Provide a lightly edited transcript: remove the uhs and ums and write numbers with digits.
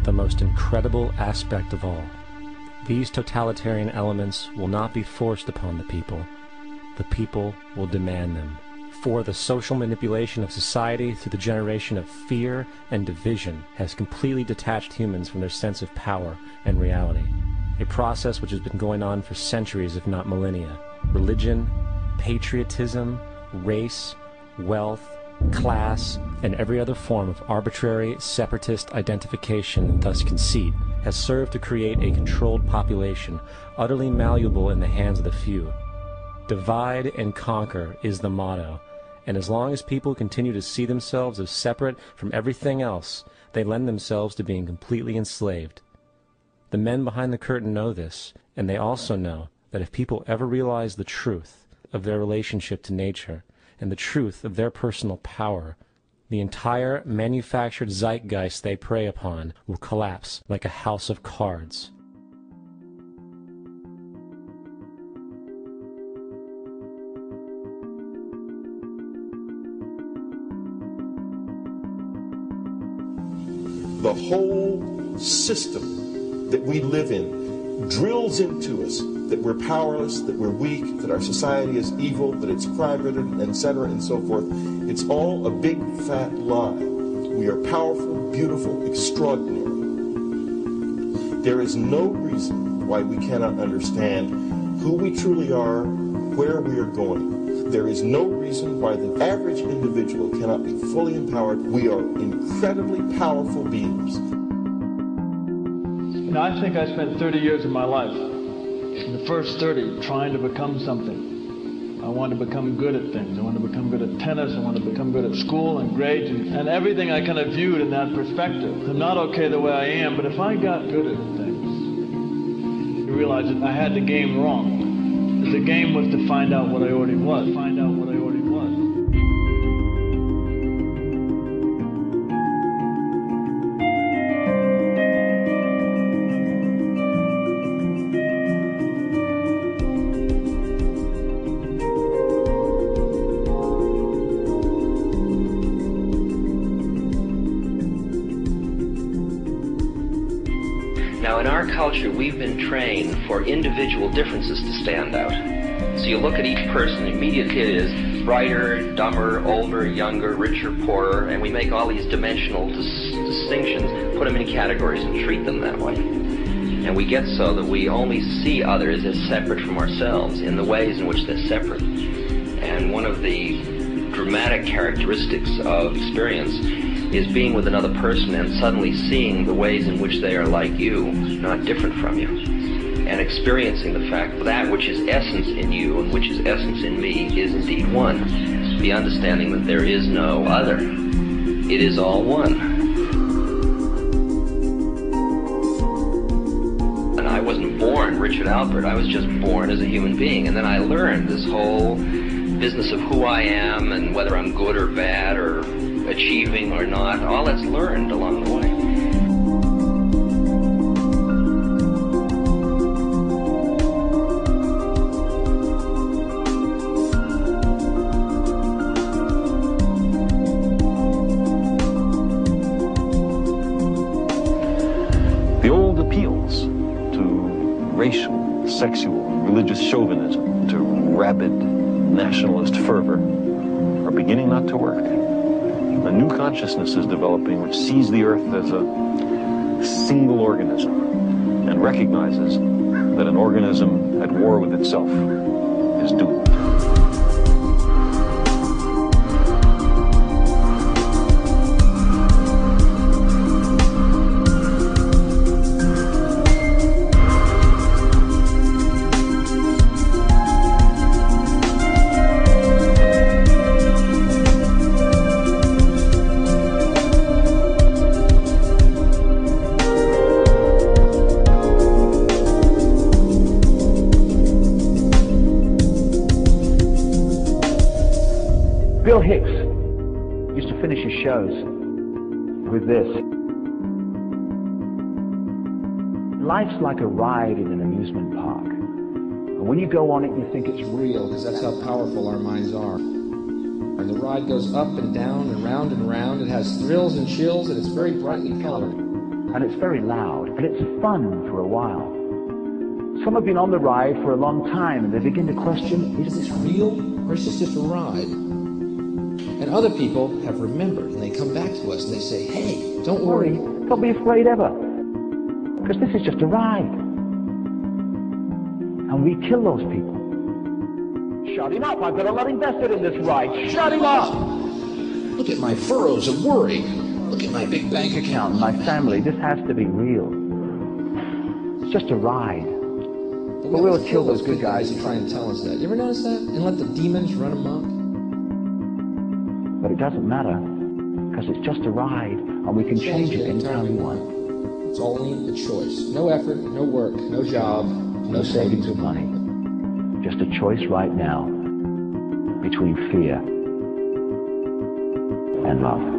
the most incredible aspect of all. These totalitarian elements will not be forced upon the people will demand them. For the social manipulation of society through the generation of fear and division has completely detached humans from their sense of power and reality, a process which has been going on for centuries if not millennia. Religion, patriotism, race, wealth, class, and every other form of arbitrary, separatist identification and thus conceit has served to create a controlled population, utterly malleable in the hands of the few. Divide and conquer is the motto, and as long as people continue to see themselves as separate from everything else, they lend themselves to being completely enslaved. The men behind the curtain know this, and they also know that if people ever realize the truth of their relationship to nature and the truth of their personal power, the entire manufactured zeitgeist they prey upon will collapse like a house of cards. The whole system that we live in drills into us that we're powerless, that we're weak, that our society is evil, that it's crime-ridden, etc., and so forth. It's all a big, fat lie. We are powerful, beautiful, extraordinary. There is no reason why we cannot understand who we truly are, where we are going. There is no reason why the average individual cannot be fully empowered. We are incredibly powerful beings. You know, I think I spent 30 years of my life, in the first 30, trying to become something. I wanted to become good at things. I wanted to become good at tennis. I wanted to become good at school and grades and everything I kind of viewed in that perspective. I'm not okay the way I am, but if I got good at things, you realize that I had the game wrong. The game was to find out what I already was. Find out what I already was. Now, in our culture, we've been trained for individual differences to stand out. So you look at each person, immediately it is brighter, dumber, older, younger, richer, poorer, and we make all these dimensional distinctions, put them in categories and treat them that way. And we get so that we only see others as separate from ourselves in the ways in which they're separate. And one of the dramatic characteristics of experience is being with another person and suddenly seeing the ways in which they are like you, not different from you. And experiencing the fact that that which is essence in you and which is essence in me is indeed one. The understanding that there is no other. It is all one. And I wasn't born Richard Albert, I was just born as a human being. And then I learned this whole business of who I am and whether I'm good or bad or achieving or not. All that's learned along the way. The old appeals to racial, sexual, religious chauvinism, to rabid nationalist fervor are beginning not to work. A new consciousness is developing which sees the earth as a single organism and recognizes that an organism at war with itself is doomed. Bill Hicks used to finish his shows with this. Life's like a ride in an amusement park. And when you go on it, you think it's real. Because that's how powerful our minds are. And the ride goes up and down and round and round. It has thrills and chills, and it's very brightly colored. and it's very loud, and it's fun for a while. Some have been on the ride for a long time, and they begin to question, is this real, or is this just a ride? And other people have remembered, and they come back to us, and they say, hey, don't worry. Don't be afraid ever, because this is just a ride. And we kill those people. Shut him up. I've got a lot invested in this ride. Shut him up. Look at my furrows of worry. Look at my big bank account. My family, this has to be real. It's just a ride. But we'll kill those good guys who try and tell us that. You ever notice that? And let the demons run amok? But it doesn't matter, because it's just a ride, and we can change it anytime we want. It's only a choice. No effort, no work, no job, no savings of money. Just a choice right now between fear and love.